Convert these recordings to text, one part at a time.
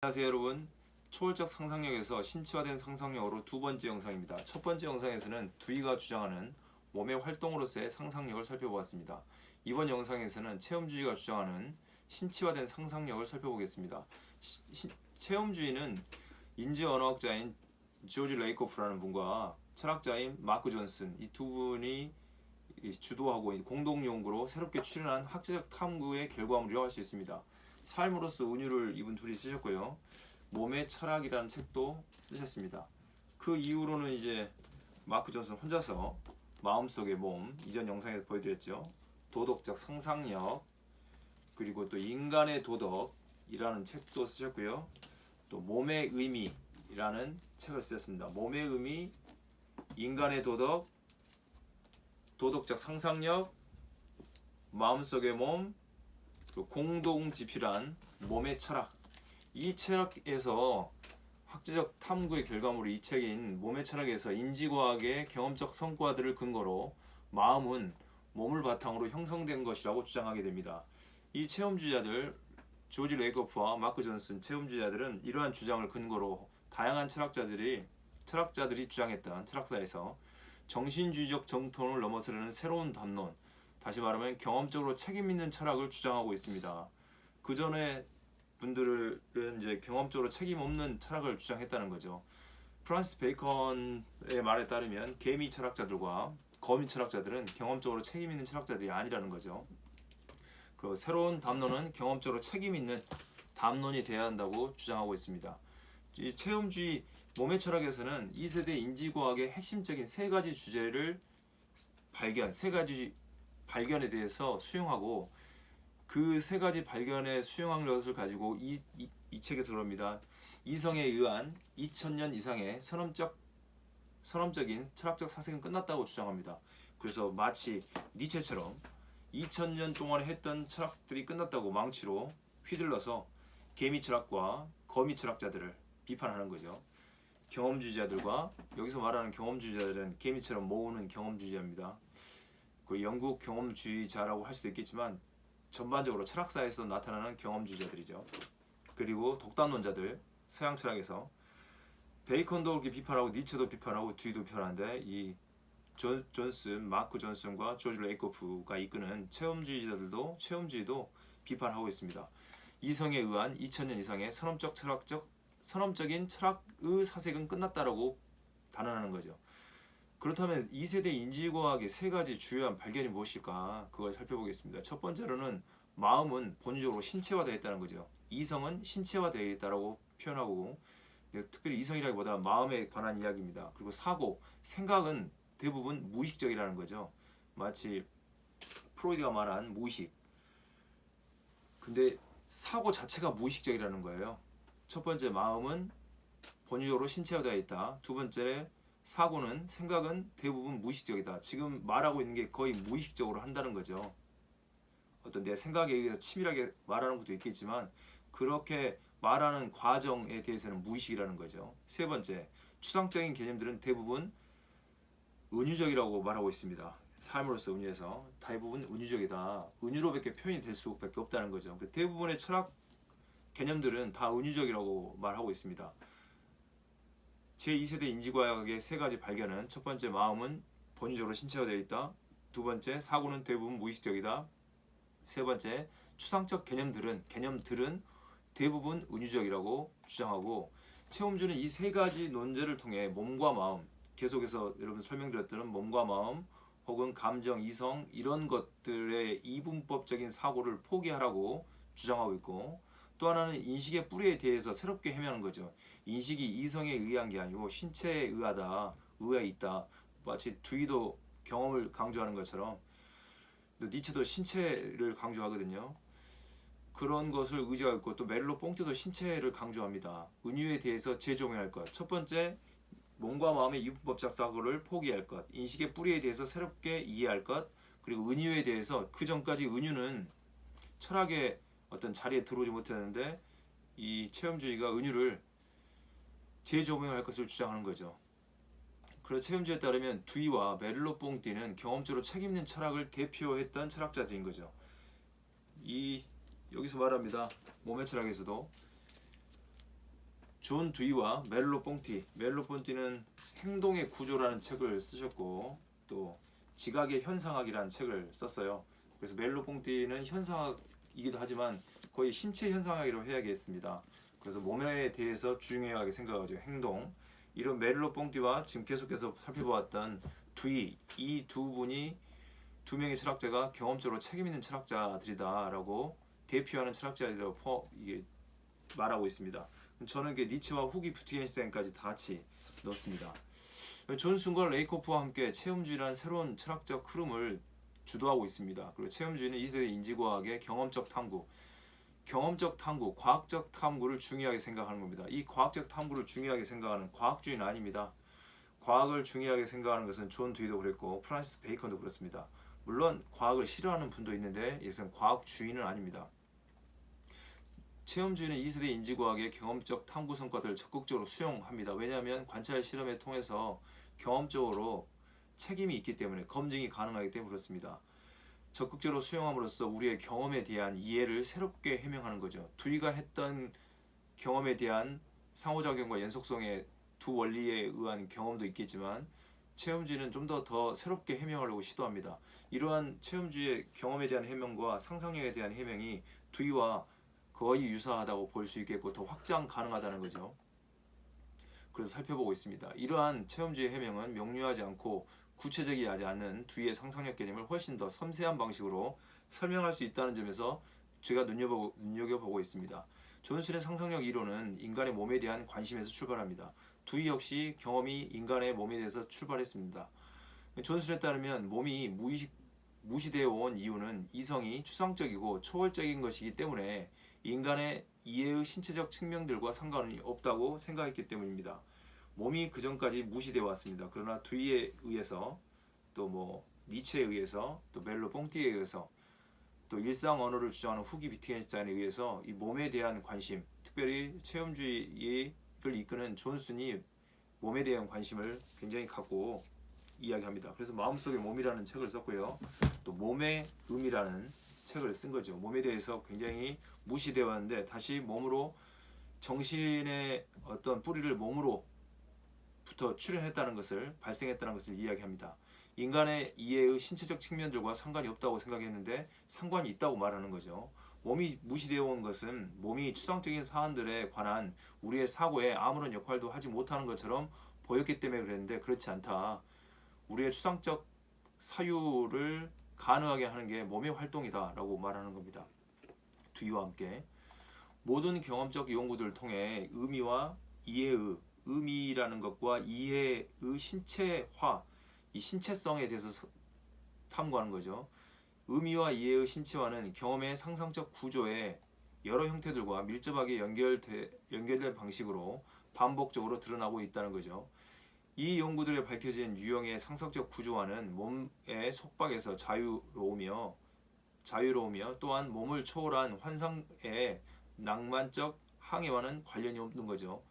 안녕하세요 여러분. 초월적 상상력에서 신체화된 상상력으로 두 번째 영상입니다. 첫 번째 영상에서는 두이가 주장하는 몸의 활동으로서의 상상력을 살펴보았습니다. 이번 영상에서는 체험주의가 주장하는 신체화된 상상력을 살펴보겠습니다. 체험주의는 인지언어학자인 조지 레이코프라는 분과 철학자인 마크 존슨, 이 두 분이 주도하고 공동 연구로 새롭게 출현한 학자적 탐구의 결과물이라고 할 수 있습니다. 삶으로서 은유를 이분 둘이 쓰셨고요. 몸의 철학이라는 책도 쓰셨습니다. 그 이후로는 이제 마크 존슨 혼자서 마음속의 몸, 이전 영상에서 보여드렸죠. 도덕적 상상력, 그리고 또 인간의 도덕이라는 책도 쓰셨고요. 또 몸의 의미라는 책을 쓰셨습니다. 몸의 의미, 인간의 도덕, 도덕적 상상력, 마음속의 몸, 공동지필한 몸의 철학. 이 철학에서 학자적 탐구의 결과물이 이 책인 몸의 철학에서 인지과학의 경험적 성과들을 근거로 마음은 몸을 바탕으로 형성된 것이라고 주장하게 됩니다. 이 체험주의자들 조지 레이코프와 마크 존슨 체험주의자들은 이러한 주장을 근거로 다양한 철학자들이 주장했던 철학사에서 정신주의적 정통을 넘어서려는 새로운 담론, 다시 말하면 경험적으로 책임 있는 철학을 주장하고 있습니다. 그 전에 분들은 이제 경험적으로 책임 없는 철학을 주장했다는 거죠. 프란시스 베이컨의 말에 따르면 개미 철학자들과 거미 철학자들은 경험적으로 책임 있는 철학자들이 아니라는 거죠. 그리고 새로운 담론은 경험적으로 책임 있는 담론이 되어야 한다고 주장하고 있습니다. 이 체험주의 몸의 철학에서는 2세대 인지과학의 핵심적인 세 가지 주제를 세 가지 발견에 대해서 수용하고 그 세 가지 발견에 수용한 것을 가지고 이 책에서 그럽니다. 이성에 의한 2000년 이상의 선험적인 철학적 사색은 끝났다고 주장합니다. 그래서 마치 니체처럼 2000년 동안에 했던 철학들이 끝났다고 망치로 휘둘러서 개미 철학과 거미 철학자들을 비판하는 거죠. 경험주의자들과, 여기서 말하는 경험주의자들은 개미처럼 모으는 경험주의자입니다. 그 영국 경험주의자라고 할 수도 있겠지만 전반적으로 철학사에서 나타나는 경험주의자들이죠. 그리고 독단론자들, 서양 철학에서 베이컨도 그렇게 비판하고 니체도 비판하고 뒤도 비판하는데 이 존슨, 마크 존슨과 조지 레이코프가 이끄는 체험주의도 비판하고 있습니다. 이성에 의한 2000년 이상의 선험적인 철학의 사색은 끝났다라고 단언하는 거죠. 그렇다면 2세대 인지과학의 세 가지 주요한 발견이 무엇일까? 그걸 살펴보겠습니다. 첫 번째로는 마음은 본질적으로 신체화되어 있다는 거죠. 이성은 신체화되어 있다고 표현하고, 특별히 이성이라기보다 마음에 관한 이야기입니다. 그리고 생각은 대부분 무의식적이라는 거죠. 마치 프로이드가 말한 무의식. 근데 사고 자체가 무의식적이라는 거예요. 첫 번째, 마음은 본질적으로 신체화되어 있다. 두 번째, 생각은 대부분 무의식적이다. 지금 말하고 있는 게 거의 무의식적으로 한다는 거죠. 어떤 내 생각에 의해서 치밀하게 말하는 것도 있겠지만 그렇게 말하는 과정에 대해서는 무의식이라는 거죠. 세 번째, 추상적인 개념들은 대부분 은유적이라고 말하고 있습니다. 삶으로서 은유에서 대부분 은유적이다. 은유로밖에 표현이 될 수밖에 없다는 거죠. 대부분의 철학 개념들은 다 은유적이라고 말하고 있습니다. 제2세대 인지과학의 세 가지 발견은, 첫 번째, 마음은 본질적으로 신체화되어 있다. 두 번째, 사고는 대부분 무의식적이다. 세 번째, 추상적 개념들은 대부분 은유적이라고 주장하고, 체험주는 이 세 가지 논제를 통해 몸과 마음, 계속해서 여러분 설명드렸던 몸과 마음 혹은 감정, 이성 이런 것들의 이분법적인 사고를 포기하라고 주장하고 있고, 또 하나는 인식의 뿌리에 대해서 새롭게 해명하는 거죠. 인식이 이성에 의한 게 아니고 신체에 의해 있다. 마치 두이도 경험을 강조하는 것처럼 니체도 신체를 강조하거든요. 그런 것을 의지하고 있고, 또 메를로 뽕티도 신체를 강조합니다. 은유에 대해서 재조명할 것. 첫 번째, 몸과 마음의 이분법적 사고를 포기할 것. 인식의 뿌리에 대해서 새롭게 이해할 것. 그리고 은유에 대해서, 그 전까지 은유는 철학의 어떤 자리에 들어오지 못했는데 이 체험주의가 은유를 재조명할 것을 주장하는 거죠. 그래서 체험주의에 따르면 두이와 메를로 뽕띠는 경험적으로 책임있는 철학을 대표했던 철학자들인 거죠. 여기서 말합니다. 몸의 철학에서도 존 두이와 멜로 뽕띠. 멜로 뽕띠는 행동의 구조라는 책을 쓰셨고 또 지각의 현상학이라는 책을 썼어요. 그래서 멜로 뽕띠는 현상학이기도 하지만 거의 신체 현상학이라고 해야겠습니다. 그래서 몸에 대해서 중요하게 생각하죠. 행동. 이런 멜로 뽕띠와 지금 계속해서 살펴보았던 두이, 이 두 분이 두 명의 철학자가 경험적으로 책임 있는 철학자들이다라고 대표하는 철학자들이라고 이게 말하고 있습니다. 저는 니체와 후기 부트겐슈타인까지 다 같이 넣습니다. 존슨과 레이코프와 함께 체험주의라는 새로운 철학적 흐름을 주도하고 있습니다. 그리고 체험주의는 2세대 인지과학의 경험적 탐구, 과학적 탐구를 중요하게 생각하는 겁니다. 이 과학적 탐구를 중요하게 생각하는 과학주의는 아닙니다. 과학을 중요하게 생각하는 것은 존 두이도 그랬고 프란시스 베이컨도 그렇습니다. 물론 과학을 싫어하는 분도 있는데 이것은 과학주의는 아닙니다. 체험주의는 2세대 인지과학의 경험적 탐구 성과들을 적극적으로 수용합니다. 왜냐하면 관찰 실험을 통해서 경험적으로 책임이 있기 때문에 검증이 가능하기 때문에 그렇습니다. 적극적으로 수용함으로써 우리의 경험에 대한 이해를 새롭게 해명하는 거죠. 두이가 했던 경험에 대한 상호작용과 연속성의 두 원리에 의한 경험도 있겠지만 체험주의는 좀 더 새롭게 해명하려고 시도합니다. 이러한 체험주의의 경험에 대한 해명과 상상력에 대한 해명이 두이와 거의 유사하다고 볼 수 있겠고 더 확장 가능하다는 거죠. 그래서 살펴보고 있습니다. 이러한 체험주의 해명은 명료하지 않고 구체적이지 않은 두이의 상상력 개념을 훨씬 더 섬세한 방식으로 설명할 수 있다는 점에서 제가 눈여겨보고 있습니다. 존슨의 상상력 이론은 인간의 몸에 대한 관심에서 출발합니다. 두이 역시 경험이 인간의 몸에 대해서 출발했습니다. 존슨에 따르면 몸이 무시되어 온 이유는 이성이 추상적이고 초월적인 것이기 때문에 인간의 이해의 신체적 측면들과 상관이 없다고 생각했기 때문입니다. 몸이 그전까지 무시되어 왔습니다. 그러나 두이에 의해서 또 니체에 의해서 또 멜로 뽕띠에 의해서 또 일상 언어를 주장하는 후기 비트겐슈타인에 의해서 이 몸에 대한 관심, 특별히 체험주의를 이끄는 존슨이 몸에 대한 관심을 굉장히 갖고 이야기합니다. 그래서 마음속의 몸이라는 책을 썼고요. 또 몸의 의미라는 책을 쓴 거죠. 몸에 대해서 굉장히 무시되어 왔는데 다시 몸으로 정신의 어떤 뿌리를 몸으로부터 발생했다는 것을 이야기합니다. 인간의 이해의 신체적 측면들과 상관이 없다고 생각했는데 상관이 있다고 말하는 거죠. 몸이 무시되어 온 것은 몸이 추상적인 사안들에 관한 우리의 사고에 아무런 역할도 하지 못하는 것처럼 보였기 때문에 그랬는데 그렇지 않다. 우리의 추상적 사유를 가능하게 하는 게 몸의 활동이다 라고 말하는 겁니다. 두이와 함께 모든 경험적 연구들을 통해 의미와 이해의 의미라는 것과 이해의 신체화, 이 신체성에 대해서 탐구하는 거죠. 의미와 이해의 신체화는 경험의 상상적 구조의 여러 형태들과 밀접하게 연결된 방식으로 반복적으로 드러나고 있다는 거죠. 이 연구들에 밝혀진 유형의 상상적 구조와는 몸의 속박에서 자유로우며 또한 몸을 초월한 환상의 낭만적 항해와는 관련이 없는 거죠.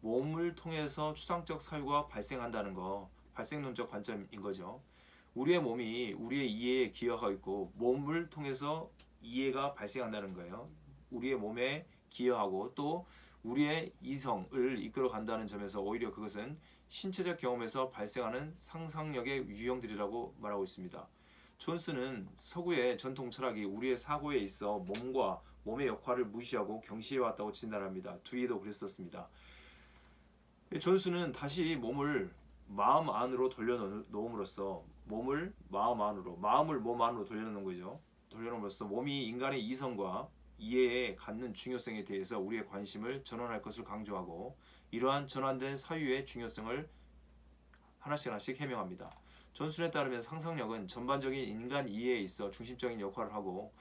몸을 통해서 추상적 사유가 발생한다는 거, 발생론적 관점인 거죠. 우리의 몸이 우리의 이해에 기여하고 있고 몸을 통해서 이해가 발생한다는 거예요. 우리의 몸에 기여하고 또 우리의 이성을 이끌어 간다는 점에서 오히려 그것은 신체적 경험에서 발생하는 상상력의 유형들이라고 말하고 있습니다. 존슨은 서구의 전통 철학이 우리의 사고에 있어 몸과 몸의 역할을 무시하고 경시해왔다고 진단합니다. 두이도 그랬었습니다. 존슨은 다시 몸을 마음 안으로 돌려놓음으로써 몸을 마음을 몸 안으로 돌려놓는 거죠. 돌려놓음으로써 몸이 인간의 이성과 이해에 갖는 중요성에 대해서 우리의 관심을 전환할 것을 강조하고 이러한 전환된 사유의 중요성을 하나씩 해명합니다. 존슨에 따르면 상상력은 전반적인 인간 이해에 있어 중심적인 역할을 하고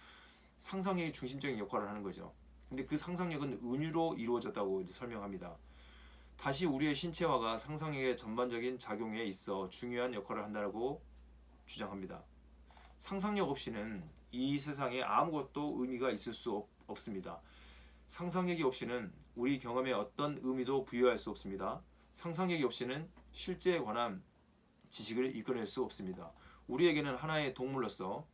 상상력이 중심적인 역할을 하는 거죠. 근데 그 상상력은 은유로 이루어졌다고 설명합니다. 다시 우리의 신체화가 상상력의 전반적인 작용에 있어 중요한 역할을 한다고 주장합니다. 상상력 없이는 이 세상에 아무것도 의미가 있을 수 없습니다. 상상력이 없이는 우리 경험에 어떤 의미도 부여할 수 없습니다. 상상력이 없이는 실제에 관한 지식을 이끌어낼 수 없습니다. 우리에게는 하나의 동물로서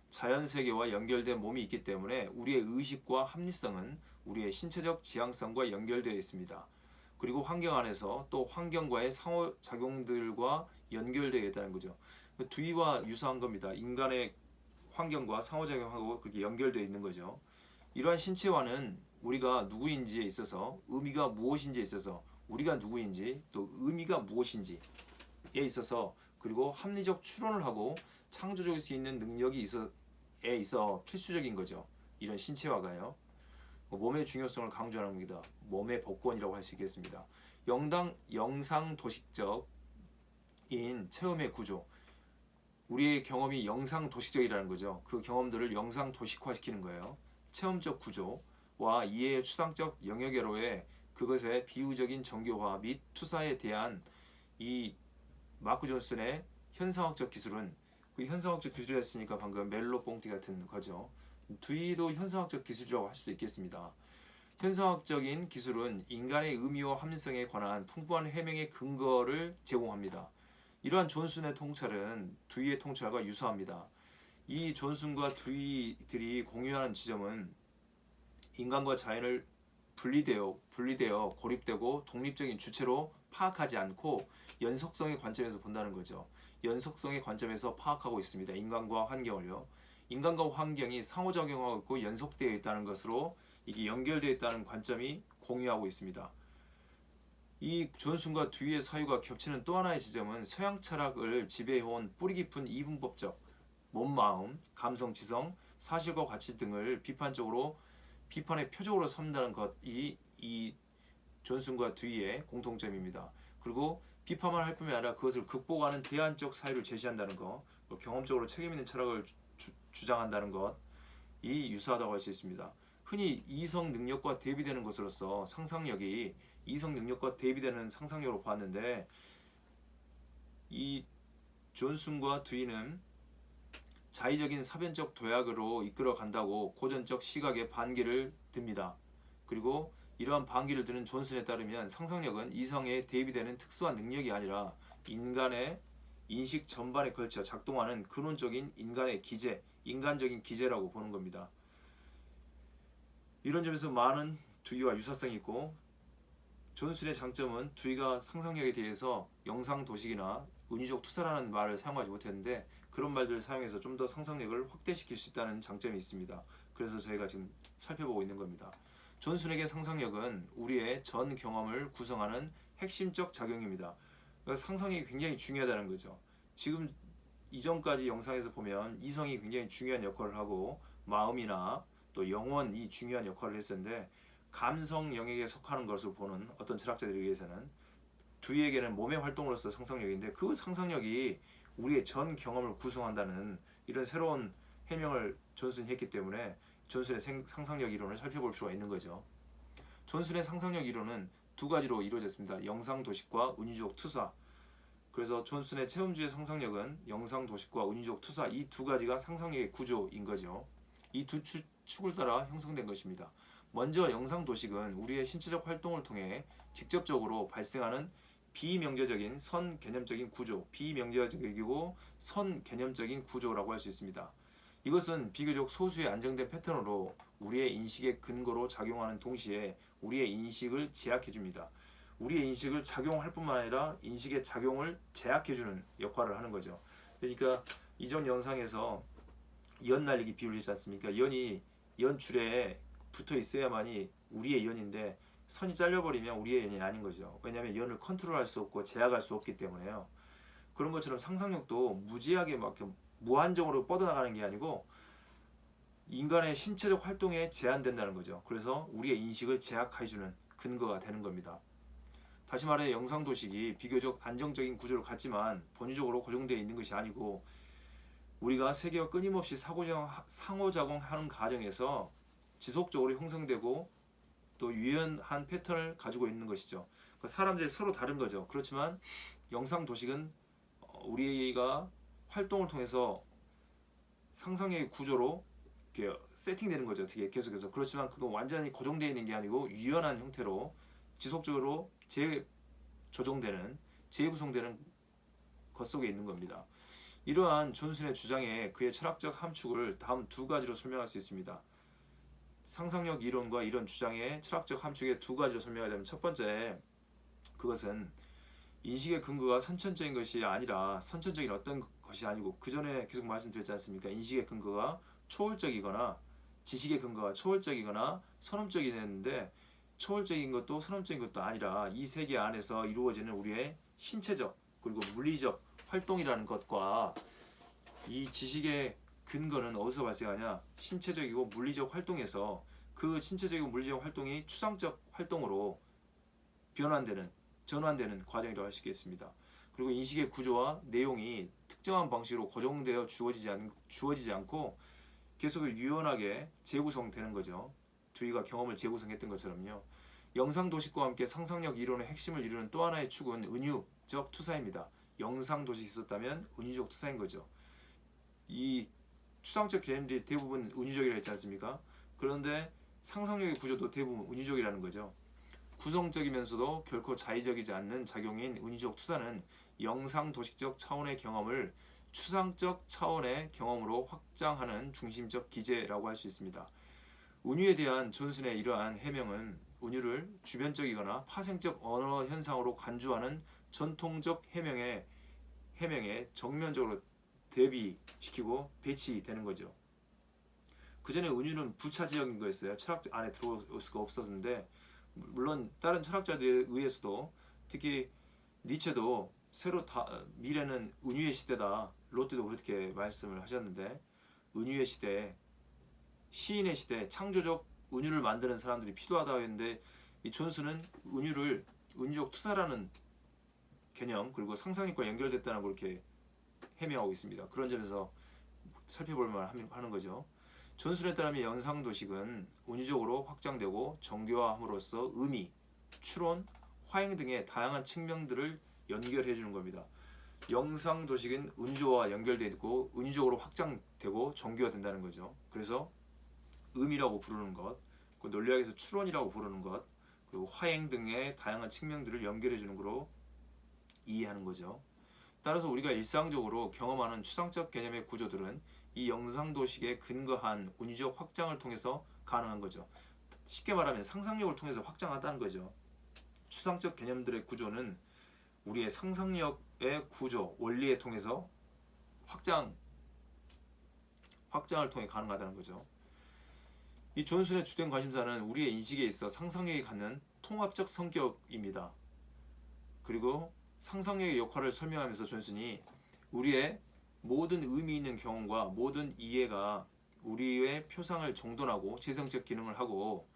자연세계와 연결된 몸이 있기 때문에 우리의 의식과 합리성은 우리의 신체적 지향성과 연결되어 있습니다. 그리고 환경 안에서 또 환경과의 상호작용들과 연결되어 있다는 거죠. 두이와 유사한 겁니다. 인간의 환경과 상호작용하고 그렇게 연결되어 있는 거죠. 이러한 신체화는 우리가 누구인지에 있어서 의미가 무엇인지에 있어서 우리가 누구인지 또 의미가 무엇인지에 있어서 그리고 합리적 추론을 하고 창조적일 수 있는 능력이 있어 필수적인 거죠. 이런 신체화가요. 몸의 중요성을 강조하는 겁니다. 몸의 복권이라고 할 수 있겠습니다. 영상 도식적인 체험의 구조. 우리의 경험이 영상 도식적이라는 거죠. 그 경험들을 영상 도식화시키는 거예요. 체험적 구조와 이해의 추상적 영역으로의 그것의 비유적인 정교화 및 투사에 대한 이 마크 존슨의 현상학적 기술은 그 현상학적 기술이었으니까 방금 멜로 뽕띠 같은 거죠. 두이도 현상학적 기술이라고 할 수도 있겠습니다. 현상학적인 기술은 인간의 의미와 합리성에 관한 풍부한 해명의 근거를 제공합니다. 이러한 존슨의 통찰은 두이의 통찰과 유사합니다. 이 존슨과 두이들이 공유하는 지점은 인간과 자연을 분리되어 고립되고 독립적인 주체로 파악하지 않고 연속성의 관점에서 본다는 거죠. 연속성의 관점에서 파악하고 있습니다. 인간과 환경을요. 인간과 환경이 상호작용하고 있고 연속되어 있다는 것으로 이게 연결되어 있다는 관점이 공유하고 있습니다. 이 존슨과 두이의 사유가 겹치는 또 하나의 지점은 서양 철학을 지배해온 뿌리 깊은 이분법적 몸, 마음, 감성, 지성, 사실과 가치 등을 비판의 표적으로 삼는다는 것이 이 존슨과 두이의 공통점입니다. 그리고 비판만 할 뿐만 아니라 그것을 극복하는 대안적 사유를 제시한다는 것, 경험적으로 책임 있는 철학을 주장한다는 것이 유사하다고 할 수 있습니다. 흔히 이성 능력과 대비되는 것으로서 상상력이 이성 능력과 대비되는 상상력으로 봤는데 이 존슨과 두이는 자의적인 사변적 도약으로 이끌어 간다고 고전적 시각에 반기를 듭니다. 그리고 이러한 반기를 드는 존슨에 따르면 상상력은 이성에 대비되는 특수한 능력이 아니라 인간의 인식 전반에 걸쳐 작동하는 근원적인 인간적인 기제라고 보는 겁니다. 이런 점에서 많은 두이와 유사성이 있고 존슨의 장점은 두이가 상상력에 대해서 영상도식이나 은유적 투사라는 말을 사용하지 못했는데 그런 말들을 사용해서 좀 더 상상력을 확대시킬 수 있다는 장점이 있습니다. 그래서 저희가 지금 살펴보고 있는 겁니다. 존슨에게 상상력은 우리의 전 경험을 구성하는 핵심적 작용입니다. 그러니까 상상력이 굉장히 중요하다는 거죠. 지금 이전까지 영상에서 보면 이성이 굉장히 중요한 역할을 하고 마음이나 또 영혼이 중요한 역할을 했었는데 감성 영역에 속하는 것으로 보는 어떤 철학자들에 의해서는 두이에게는 몸의 활동으로서 상상력인데 그 상상력이 우리의 전 경험을 구성한다는 이런 새로운 해명을 존슨이 했기 때문에 존슨의 상상력 이론을 살펴볼 필요가 있는 거죠. 존슨의 상상력 이론은 두 가지로 이루어졌습니다. 영상 도식과 은유적 투사. 그래서 존슨의 체험주의 상상력은 영상 도식과 은유적 투사 이 두 가지가 상상력의 구조인 거죠. 이 두 축을 따라 형성된 것입니다. 먼저 영상 도식은 우리의 신체적 활동을 통해 직접적으로 발생하는 비명제적인 선 개념적인 구조, 비명제적이고 선 개념적인 구조라고 할 수 있습니다. 이것은 비교적 소수의 안정된 패턴으로 우리의 인식의 근거로 작용하는 동시에 우리의 인식을 제약해줍니다. 우리의 인식을 작용할 뿐만 아니라 인식의 작용을 제약해주는 역할을 하는 거죠. 그러니까 이전 영상에서 연 날리기 비유를 했지 않습니까? 연줄에 붙어 있어야만이 우리의 연인데 선이 잘려버리면 우리의 연이 아닌 거죠. 왜냐하면 연을 컨트롤할 수 없고 제약할 수 없기 때문에요. 그런 것처럼 상상력도 무지하게 막 무한정으로 뻗어나가는 게 아니고 인간의 신체적 활동에 제한된다는 거죠. 그래서 우리의 인식을 제약해주는 근거가 되는 겁니다. 다시 말해 영상도식이 비교적 안정적인 구조를 갖지만 본질적으로 고정되어 있는 것이 아니고 우리가 세계와 끊임없이 상호작용하는 과정에서 지속적으로 형성되고 또 유연한 패턴을 가지고 있는 것이죠. 사람들이 서로 다른 거죠. 그렇지만 영상 도식은 우리가 활동을 통해서 상상의 구조로 이렇게 세팅되는 거죠. 어떻게 계속해서. 그렇지만 그건 완전히 고정되어 있는 게 아니고 유연한 형태로 지속적으로 재구성되는 것 속에 있는 겁니다. 이러한 존슨의 주장에 그의 철학적 함축을 다음 두 가지로 설명할 수 있습니다. 상상력 이론과 이런 주장의 철학적 함축의 두 가지로 설명하자면 첫 번째, 그것은 인식의 근거가 선천적인 것이 아니라 선천적인 어떤 것이 아니고 그 전에 계속 말씀드렸지 않습니까? 인식의 근거가 초월적이거나 지식의 근거가 초월적이거나 선험적이었는데 초월적인 것도 선험적인 것도 아니라 이 세계 안에서 이루어지는 우리의 신체적 그리고 물리적 활동이라는 것과 이 지식의 근거는 어디서 발생하냐? 신체적이고 물리적 활동에서 그 신체적이고 물리적 활동이 추상적 활동으로 변환되는 전환되는 과정이라고 할 수 있겠습니다. 그리고 인식의 구조와 내용이 특정한 방식으로 고정되어 주어지지 않고 계속 유연하게 재구성되는 거죠. 두이가 경험을 재구성했던 것처럼요. 영상 도식과 함께 상상력 이론의 핵심을 이루는 또 하나의 축은 은유적 투사입니다. 영상 도식이 있었다면 은유적 투사인 거죠. 이 추상적 개념들이 대부분 은유적이라 했지 않습니까? 그런데 상상력의 구조도 대부분 은유적이라는 거죠. 구성적이면서도 결코 자의적이지 않는 작용인 은유적 투사는 영상 도식적 차원의 경험을 추상적 차원의 경험으로 확장하는 중심적 기제라고 할 수 있습니다. 은유에 대한 존슨의 이러한 해명은 은유를 주변적이거나 파생적 언어 현상으로 간주하는 전통적 해명에 정면적으로 대비시키고 배치되는 거죠. 그 전에 은유는 부차지적인 거였어요. 철학 안에 들어올 수가 없었는데 물론 다른 철학자들에 의해서도 특히 니체도 미래는 은유의 시대다. 롯데도 그렇게 말씀을 하셨는데 은유의 시대, 시인의 시대, 창조적 은유를 만드는 사람들이 필요하다고 했는데 이 존슨은 은유적 투사라는 개념 그리고 상상력과 연결됐다는 걸 이렇게 해명하고 있습니다. 그런 점에서 살펴볼 만하는 거죠. 존슨에 따르면 영상도식은 은유적으로 확장되고 정교화함으로써 의미, 추론, 화행 등의 다양한 측면들을 연결해 주는 겁니다. 영상도식은 은유와 연결되어 있고 은유적으로 확장되고 정교화된다는 거죠. 그래서 의미라고 부르는 것, 논리학에서 추론이라고 부르는 것, 그리고 화행 등의 다양한 측면들을 연결해 주는 거로 이해하는 거죠. 따라서 우리가 일상적으로 경험하는 추상적 개념의 구조들은 이 영상도식에 근거한 은유적 확장을 통해서 가능한 거죠. 쉽게 말하면 상상력을 통해서 확장한다는 거죠. 추상적 개념들의 구조는 우리의 상상력의 구조, 원리에 통해서 확장을 통해 가능하다는 거죠. 이 존슨의 주된 관심사는 우리의 인식에 있어 상상력이 갖는 통합적 성격입니다. 그리고 상상력의 역할을 설명하면서 존슨이 우리의 모든 의미 있는 경험과 모든 이해가 우리의 표상을 정돈하고 재성적 기능을 하고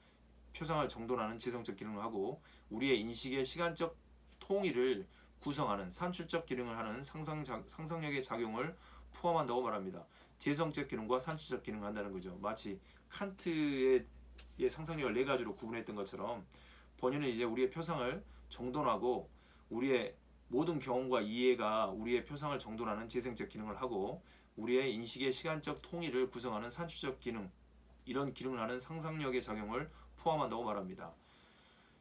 표상을 정돈하는 재성적 기능을 하고 우리의 인식의 시간적 통일을 구성하는 산출적 기능을 하는 상상력의 작용을 포함한다고 말합니다. 재성적 기능과 산출적 기능을 한다는 거죠. 마치 칸트의 상상력을 네 가지로 구분했던 것처럼 본인은 이제 우리의 표상을 정돈하고 우리의 모든 경험과 이해가 우리의 표상을 정돈하는 재생적 기능을 하고 우리의 인식의 시간적 통일을 구성하는 산출적 기능 이런 기능을 하는 상상력의 작용을 포함한다고 말합니다.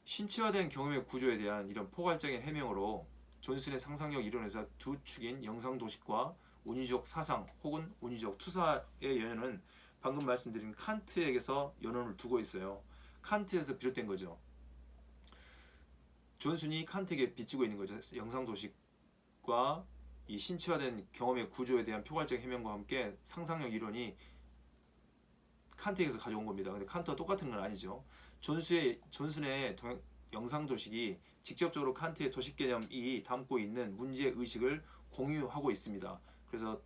신체화된 경험의 구조에 대한 이런 포괄적인 해명으로 존슨의 상상력 이론에서 두 축인 영상도식과 은유적 사상 혹은 은유적 투사의 연연은 방금 말씀드린 칸트에게서 연원을 두고 있어요. 칸트에서 비롯된 거죠. 존슨이 칸트에게 비추고 있는 거죠. 영상도식과 이 신체화된 경험의 구조에 대한 포괄적 해명과 함께 상상력 이론이 칸트에게서 가져온 겁니다. 근데 칸트와 똑같은 건 아니죠. 존슨의 영상도식이 직접적으로 칸트의 도식 개념이 담고 있는 문제의식을 공유하고 있습니다. 그래서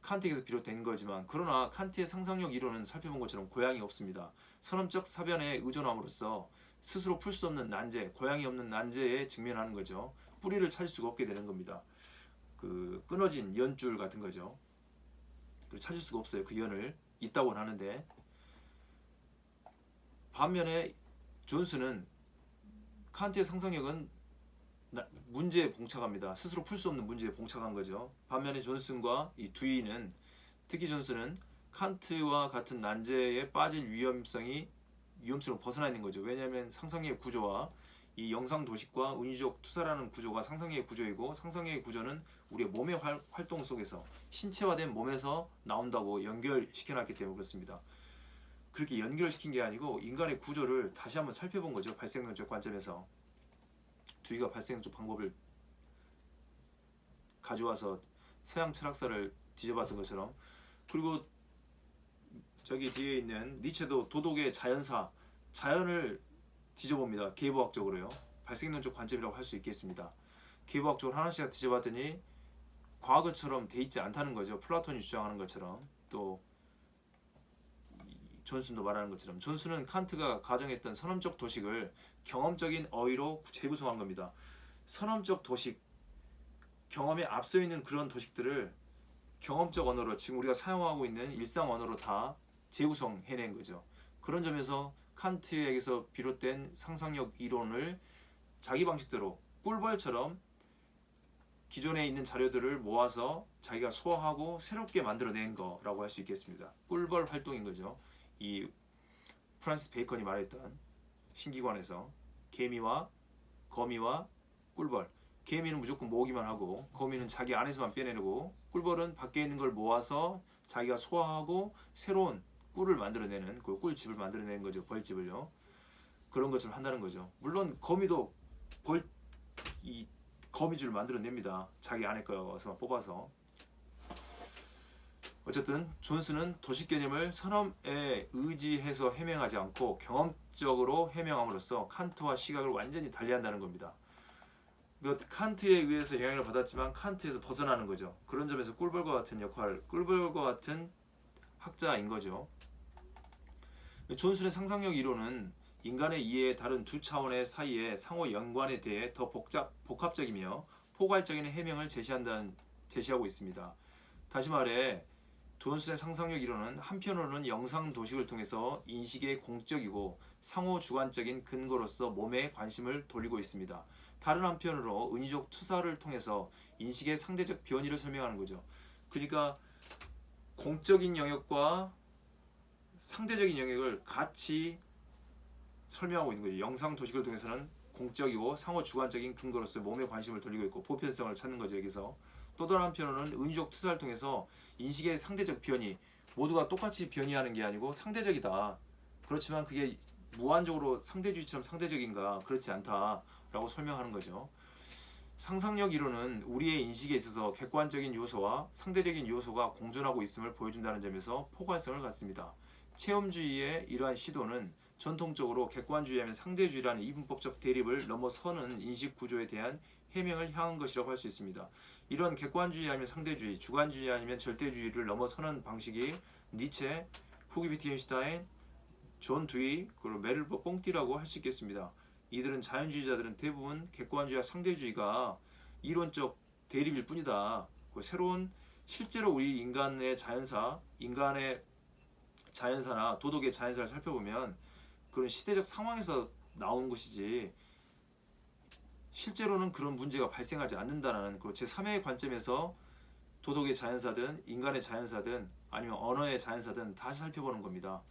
칸트에게서 비롯된 거지만 그러나 칸트의 상상력 이론은 살펴본 것처럼 고양이 없습니다. 선험적 사변에 의존함으로써 스스로 풀 수 없는 난제, 고양이 없는 난제에 직면하는 거죠. 뿌리를 찾을 수가 없게 되는 겁니다. 그 끊어진 연줄 같은 거죠. 찾을 수가 없어요. 그 연을 있다고는 하는데 반면에 존슨은 칸트의 상상력은 문제에 봉착합니다. 스스로 풀 수 없는 문제에 봉착한 거죠. 반면에 존슨과 이 두이는 특히 존슨은 칸트와 같은 난제에 빠질 위험성을 벗어나 있는 거죠. 왜냐하면 상상력의 구조와 이 영상 도식과 은유적 투사라는 구조가 상상력의 구조이고 상상력의 구조는 우리의 몸의 활동 속에서 신체화된 몸에서 나온다고 연결시켜놨기 때문에 그렇습니다. 그렇게 연결시킨 게 아니고 인간의 구조를 다시 한번 살펴본 거죠. 발생론적 관점에서. 두이가 발생적 방법을 가져와서 서양 철학사를 뒤져봤던 것처럼, 그리고 저기 뒤에 있는 니체도 도덕의 자연사, 자연을 뒤져봅니다. 계보학적으로요. 발생론적 관점이라고 할 수 있겠습니다. 계보학적으로 하나씩 뒤져봤더니 과거처럼 돼 있지 않다는 거죠. 플라톤이 주장하는 것처럼, 또 존슨도 말하는 것처럼. 존슨은 칸트가 가정했던 선언적 도식을 경험적인 어휘로 재구성한 겁니다. 선언적 도식, 경험에 앞서 있는 그런 도식들을 경험적 언어로, 지금 우리가 사용하고 있는 일상 언어로 다 재구성해낸 거죠. 그런 점에서 칸트에게서 비롯된 상상력 이론을 자기 방식대로 꿀벌처럼 기존에 있는 자료들을 모아서 자기가 소화하고 새롭게 만들어낸 거라고 할 수 있겠습니다. 꿀벌 활동인 거죠. 이 프란시스 베이컨이 말했던 신기관에서 개미와 거미와 꿀벌, 개미는 무조건 모으기만 하고 거미는 자기 안에서만 빼내고 꿀벌은 밖에 있는 걸 모아서 자기가 소화하고 새로운 꿀을 만들어내는, 그 꿀집을 만들어내는 거죠. 벌집을요. 그런 것처럼 한다는 거죠. 물론 거미도 이 거미줄을 만들어냅니다. 자기 안에 거서만 뽑아서. 어쨌든 존슨은 도식 개념을 선험에 의지해서 해명하지 않고 경험적으로 해명함으로써 칸트와 시각을 완전히 달리한다는 겁니다. 그 칸트에 의해서 영향을 받았지만 칸트에서 벗어나는 거죠. 그런 점에서 꿀벌과 같은 역할, 꿀벌과 같은 학자인 거죠. 존슨의 상상력 이론은 인간의 이해의 다른 두 차원의 사이의 상호 연관에 대해 더 복합적이며 포괄적인 해명을 제시하고 있습니다. 다시 말해 존슨의 상상력 이론은 한편으로는 영상 도식을 통해서 인식의 공적이고 상호 주관적인 근거로서 몸에 관심을 돌리고 있습니다. 다른 한편으로 은유적 투사를 통해서 인식의 상대적 변이를 설명하는 거죠. 그러니까 공적인 영역과 상대적인 영역을 같이 설명하고 있는 거죠. 영상 도식을 통해서는 공적이고 상호 주관적인 근거로서 몸에 관심을 돌리고 있고 보편성을 찾는 거죠. 여기서 또 다른 한편으로는 은유적 투사를 통해서 인식의 상대적 변이, 모두가 똑같이 변이하는 게 아니고 상대적이다. 그렇지만 그게 무한적으로 상대주의처럼 상대적인가? 그렇지 않다라고 설명하는 거죠. 상상력 이론은 우리의 인식에 있어서 객관적인 요소와 상대적인 요소가 공존하고 있음을 보여준다는 점에서 포괄성을 갖습니다. 체험주의의 이러한 시도는 전통적으로 객관주의하면 상대주의라는 이분법적 대립을 넘어서는 인식 구조에 대한 해명을 향한 것이라고 할 수 있습니다. 이런 객관주의 아니면 상대주의, 주관주의 아니면 절대주의를 넘어서는 방식이 니체, 후기 비트겐슈타인, 존 두이, 그리고 메를버 뽕띠라고 할 수 있겠습니다. 이들은 자연주의자들은 대부분 객관주의와 상대주의가 이론적 대립일 뿐이다. 새로운 실제로 우리 인간의 자연사나 도덕의 자연사를 살펴보면 그런 시대적 상황에서 나온 것이지 실제로는 그런 문제가 발생하지 않는다는 그 제3의 관점에서 도덕의 자연사든 인간의 자연사든 아니면 언어의 자연사든 다시 살펴보는 겁니다.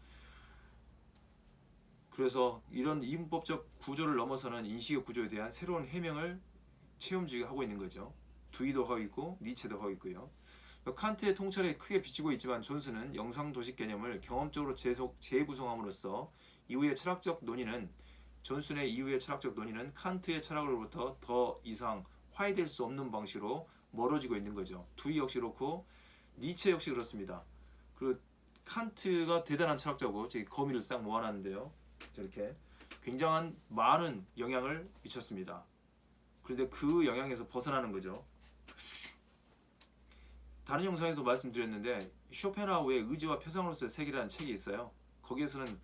그래서 이런 이분법적 구조를 넘어서는 인식의 구조에 대한 새로운 해명을 체험주의가 하고 있는 거죠. 두이도 하고 있고 니체도 하고 있고요. 칸트의 통찰에 크게 비추고 있지만 존슨은 영상도식 개념을 경험적으로 재구성함으로써 존슨의 이후의 철학적 논의는 칸트의 철학으로부터 더 이상 화해될 수 없는 방식으로 멀어지고 있는 거죠. 두이 역시 그렇고 니체 역시 그렇습니다. 그리고 칸트가 대단한 철학자고 거미를 싹 모아놨는데요. 저렇게 굉장한 많은 영향을 미쳤습니다. 그런데 그 영향에서 벗어나는 거죠. 다른 영상에도 말씀드렸는데 쇼펜하우의 의지와 표상으로서의 세계라는 책이 있어요. 거기에서는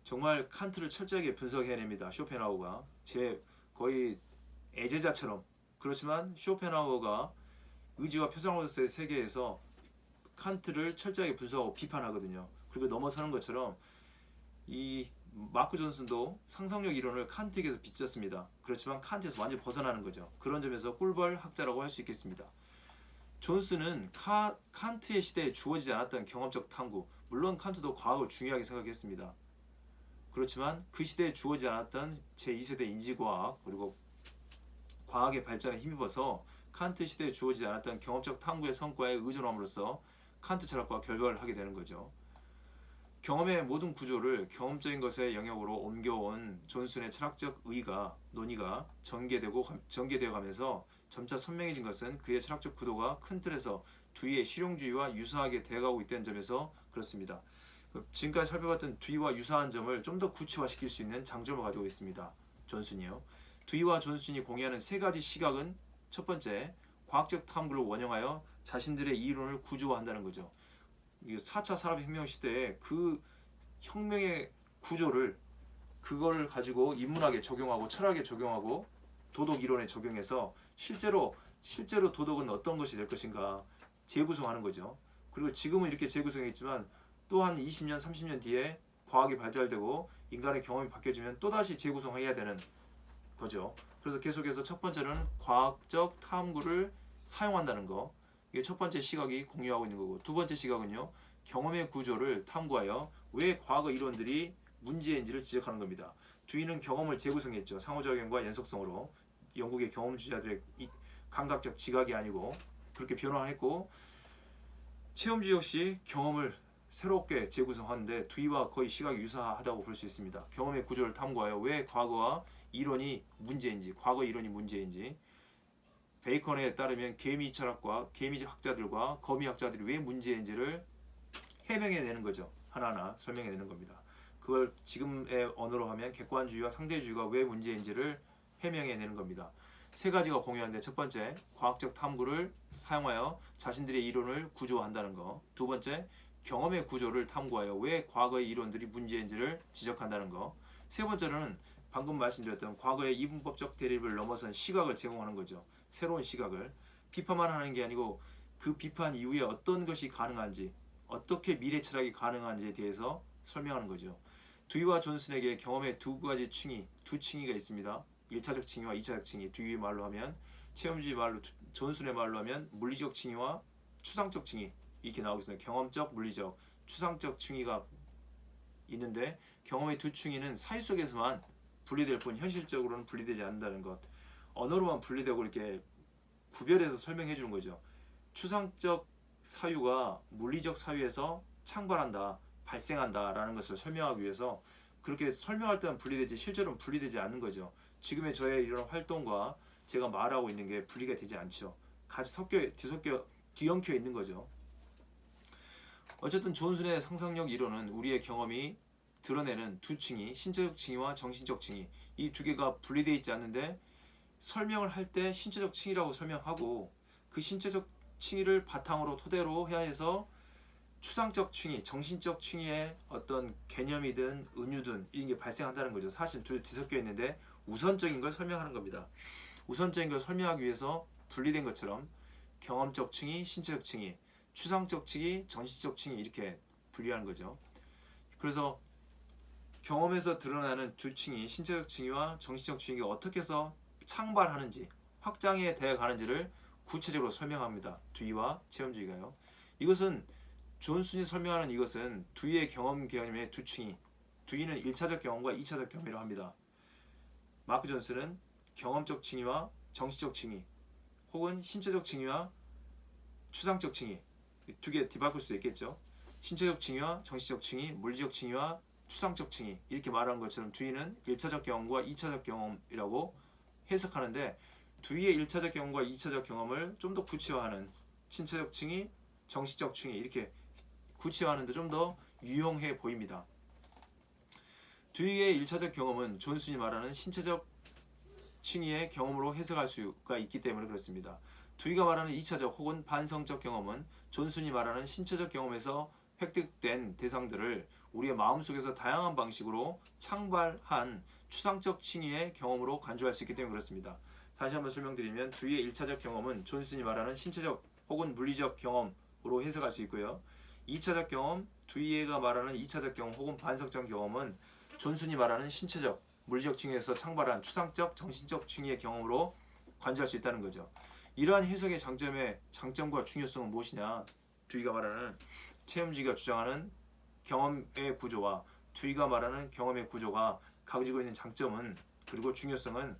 정말 칸트를 철저하게 분석해냅니다. 쇼펜하우가 제 거의 애제자처럼. 그렇지만 쇼펜하우가 의지와 표상으로서의 세계에서 칸트를 철저하게 분석하고 비판하거든요. 그리고 넘어서는 것처럼 이 마크 존슨도 상상력 이론을 칸트에게서 빚졌습니다. 그렇지만 칸트에서 완전히 벗어나는 거죠. 그런 점에서 꿀벌 학자라고 할 수 있겠습니다. 존슨은 칸트의 시대에 주어지지 않았던 경험적 탐구, 물론 칸트도 과학을 중요하게 생각했습니다. 그렇지만 그 시대에 주어지지 않았던 제2세대 인지과학 그리고 과학의 발전에 힘입어서 칸트 시대에 주어지지 않았던 경험적 탐구의 성과에 의존함으로써 칸트 철학과 결별을 하게 되는 거죠. 경험의 모든 구조를 경험적인 것의 영역으로 옮겨온 존슨의 철학적 논의가 전개되어 가면서 점차 선명해진 것은 그의 철학적 구도가 큰 틀에서 두이의 실용주의와 유사하게 되어가고 있다는 점에서 그렇습니다. 지금까지 살펴봤던 두이와 유사한 점을 좀 더 구체화시킬 수 있는 장점을 가지고 있습니다. 존슨이요. 두이와 존슨이 공유하는 세 가지 시각은 첫 번째, 과학적 탐구를 원형하여 자신들의 이론을 구조화한다는 거죠. 4차 산업혁명 시대에 그 혁명의 구조를 그걸 가지고 인문학에 적용하고 철학에 적용하고 도덕 이론에 적용해서 실제로 도덕은 어떤 것이 될 것인가 재구성하는 거죠. 그리고 지금은 이렇게 재구성했지만 또한 20년, 30년 뒤에 과학이 발달되고 인간의 경험이 바뀌어지면 또다시 재구성해야 되는 거죠. 그래서 계속해서 첫 번째는 과학적 탐구를 사용한다는 거. 이게 첫 번째 시각이 공유하고 있는 거고, 두 번째 시각은요, 경험의 구조를 탐구하여 왜 과거 이론들이 문제인지를 지적하는 겁니다. 두이는 경험을 재구성했죠. 상호작용과 연속성으로. 영국의 경험주의자들의 감각적 지각이 아니고 그렇게 변화했고, 체험주의 역시 경험을 새롭게 재구성하는데 두이와 거의 시각이 유사하다고 볼 수 있습니다. 경험의 구조를 탐구하여 왜 과거 이론이 문제인지 베이컨에 따르면 개미 철학과 개미 학자들과 거미 학자들이 왜 문제인지를 해명해내는 거죠. 하나하나 설명해내는 겁니다. 그걸 지금의 언어로 하면 객관주의와 상대주의가 왜 문제인지를 해명해내는 겁니다. 세 가지가 공유한데, 첫 번째, 과학적 탐구를 사용하여 자신들의 이론을 구조한다는 거. 두 번째, 경험의 구조를 탐구하여 왜 과거의 이론들이 문제인지를 지적한다는 거. 세 번째로는 방금 말씀드렸던 과거의 이분법적 대립을 넘어선 시각을 제공하는 거죠. 새로운 시각을. 비판만 하는 게 아니고 그 비판 이후에 어떤 것이 가능한지, 어떻게 미래 철학이 가능한지에 대해서 설명하는 거죠. 두이와 존슨에게 경험의 두 층위가 있습니다. 1차적 층위와 2차적 층위. 두이의 말로 하면, 체험주의 말로, 존슨의 말로 하면 물리적 층위와 추상적 층위 이렇게 나오고 있습니다. 경험적, 물리적, 추상적 층위가 있는데, 경험의 두 층위는 사회 속에서만 분리될 뿐 현실적으로는 분리되지 않는다는 것. 언어로만 분리되고 이렇게 구별해서 설명해 주는 거죠. 추상적 사유가 물리적 사유에서 창발한다, 발생한다라는 것을 설명하기 위해서 그렇게 설명할 때는 분리되지 실제로는 분리되지 않는 거죠. 지금의 저의 이런 활동과 제가 말하고 있는 게 분리가 되지 않죠. 같이 뒤엉켜 있는 거죠. 어쨌든 존슨의 상상력 이론은 우리의 경험이 드러내는 두 층이, 신체적 층위와 정신적 층위, 이 두 개가 분리되어 있지 않는데, 설명을 할 때 신체적 층위라고 설명하고 그 신체적 층위를 바탕으로 토대로 해야 해서 추상적 층위, 정신적 층위의 어떤 개념이든 은유든 이런 게 발생한다는 거죠. 사실 둘 뒤섞여 있는데 우선적인 걸 설명하는 겁니다. 우선적인 걸 설명하기 위해서 분리된 것처럼 경험적 층위, 신체적 층위, 추상적 층위, 정신적 층위 이렇게 분리하는 거죠. 그래서 경험에서 드러나는 두 층위, 신체적 층위와 정신적 층위가 어떻게 해서 창발하는지, 확장해 되어 가는지를 구체적으로 설명합니다. 두이와 체험주의가요. 이것은 존슨이 설명하는 이것은 두이의 경험 개념의 두 층위, 두이는 1차적 경험과 2차적 경험이라고 합니다. 마크 존슨은 경험적 층위와 정신적 층위, 혹은 신체적 층위와 추상적 층위, 두 개 뒤바꿀 수도 있겠죠. 신체적 층위와 정신적 층위, 물리적 층위와 추상적 층위 이렇게 말하는 것처럼 두이는 1차적 경험과 2차적 경험이라고 해석하는데, 두이의 1차적 경험과 2차적 경험을 좀 더 구체화하는 신체적 층위, 정신적 층위 이렇게 구체화하는데 좀 더 유용해 보입니다. 두이의 1차적 경험은 존슨이 말하는 신체적 층위의 경험으로 해석할 수가 있기 때문에 그렇습니다. 두이가 말하는 2차적 혹은 반성적 경험은 존슨이 말하는 신체적 경험에서 획득된 대상들을 우리의 마음속에서 다양한 방식으로 창발한 추상적 층위의 경험으로 간주할 수 있기 때문에 그렇습니다. 다시 한번 설명드리면, 두이의 1차적 경험은 존슨이 말하는 신체적 혹은 물리적 경험으로 해석할 수 있고요. 2차적 경험, 두이가 말하는 2차적 경험 혹은 반성적 경험은 존슨이 말하는 신체적, 물리적 층위에서 창발한 추상적, 정신적 층위의 경험으로 간주할 수 있다는 거죠. 이러한 해석의 장점과 중요성은 무엇이냐? 두이가 말하는 체험주의가 주장하는 경험의 구조와 두이가 말하는 경험의 구조가 가지고 있는 장점은, 그리고 중요성은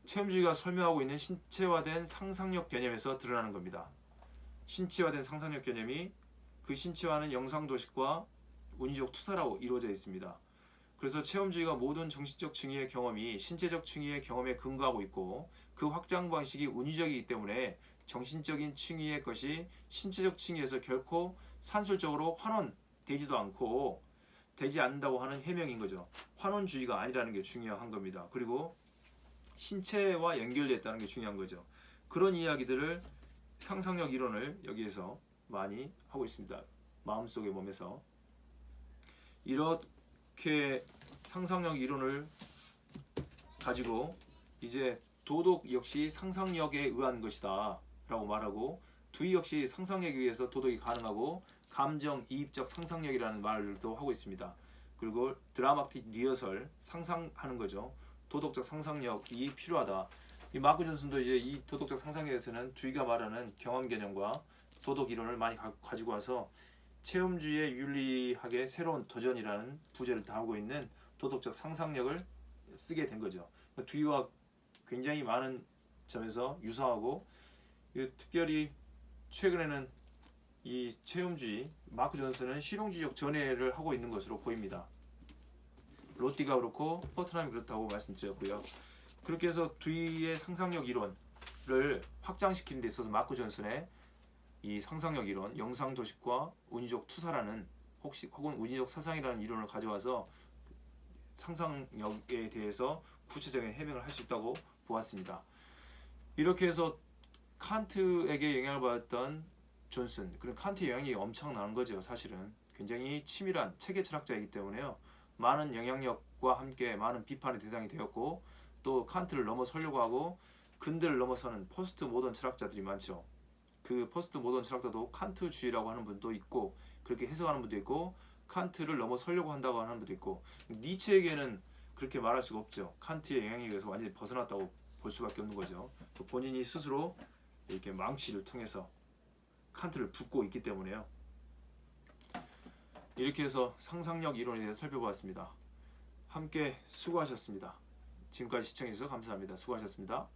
체험주의가 설명하고 있는 신체화된 상상력 개념에서 드러나는 겁니다. 신체화된 상상력 개념이 그 신체화는 영상도식과 운이적 투사라고 이루어져 있습니다. 그래서 체험주의가 모든 정신적 층위의 경험이 신체적 층위의 경험에 근거하고 있고 그 확장 방식이 운이적이기 때문에 정신적인 층위의 것이 신체적 층위에서 결코 산술적으로 환원되지도 않고 되지 않는다고 하는 해명인 거죠. 환원주의가 아니라는 게 중요한 겁니다. 그리고 신체와 연결됐다는 게 중요한 거죠. 그런 이야기들을 상상력 이론을 여기에서 많이 하고 있습니다. 마음속의 몸에서 이렇게 상상력 이론을 가지고 이제 도덕 역시 상상력에 의한 것이다 라고 말하고 두이 역시 상상력에 의해서 도덕이 가능하고 감정 이입적 상상력이라는 말도 하고 있습니다. 그리고 드라마틱 리허설 상상하는 거죠. 도덕적 상상력이 필요하다. 이 마크 존슨도 이제 이 도덕적 상상력에서는 두이가 말하는 경험 개념과 도덕 이론을 많이 가지고 와서 체험주의의 윤리학의 새로운 도전이라는 부제를 다하고 있는 도덕적 상상력을 쓰게 된 거죠. 두이와 굉장히 많은 점에서 유사하고 특별히 최근에는 이 체험주의 마크 존슨은 실용주의적 전해를 하고 있는 것으로 보입니다. 로띠가 그렇고 퍼트남이 그렇다고 말씀드렸고요. 그렇게 해서 두이의 상상력 이론을 확장시키는 데 있어서 마크 존슨의 이 상상력 이론, 영상 도식과 운이적 투사라는 혹은 운이적 사상이라는 이론을 가져와서 상상력에 대해서 구체적인 해명을 할 수 있다고 보았습니다. 이렇게 해서 칸트에게 영향을 받았던 존슨, 그런 칸트의 영향력이 엄청난 거죠. 사실은 굉장히 치밀한 체계 철학자이기 때문에요. 많은 영향력과 함께 많은 비판의 대상이 되었고 또 칸트를 넘어서려고 하고 근대를 넘어서는 포스트 모던 철학자들이 많죠. 그 포스트 모던 철학자도 칸트주의라고 하는 분도 있고 그렇게 해석하는 분도 있고 칸트를 넘어서려고 한다고 하는 분도 있고 니체에게는 그렇게 말할 수가 없죠. 칸트의 영향력에서 완전히 벗어났다고 볼 수밖에 없는 거죠. 본인이 스스로 이렇게 망치를 통해서 칸트를 붓고 있기 때문에요. 이렇게 해서 상상력 이론에 대해서 살펴보았습니다. 함께 수고하셨습니다. 지금까지 시청해주셔서 감사합니다. 수고하셨습니다.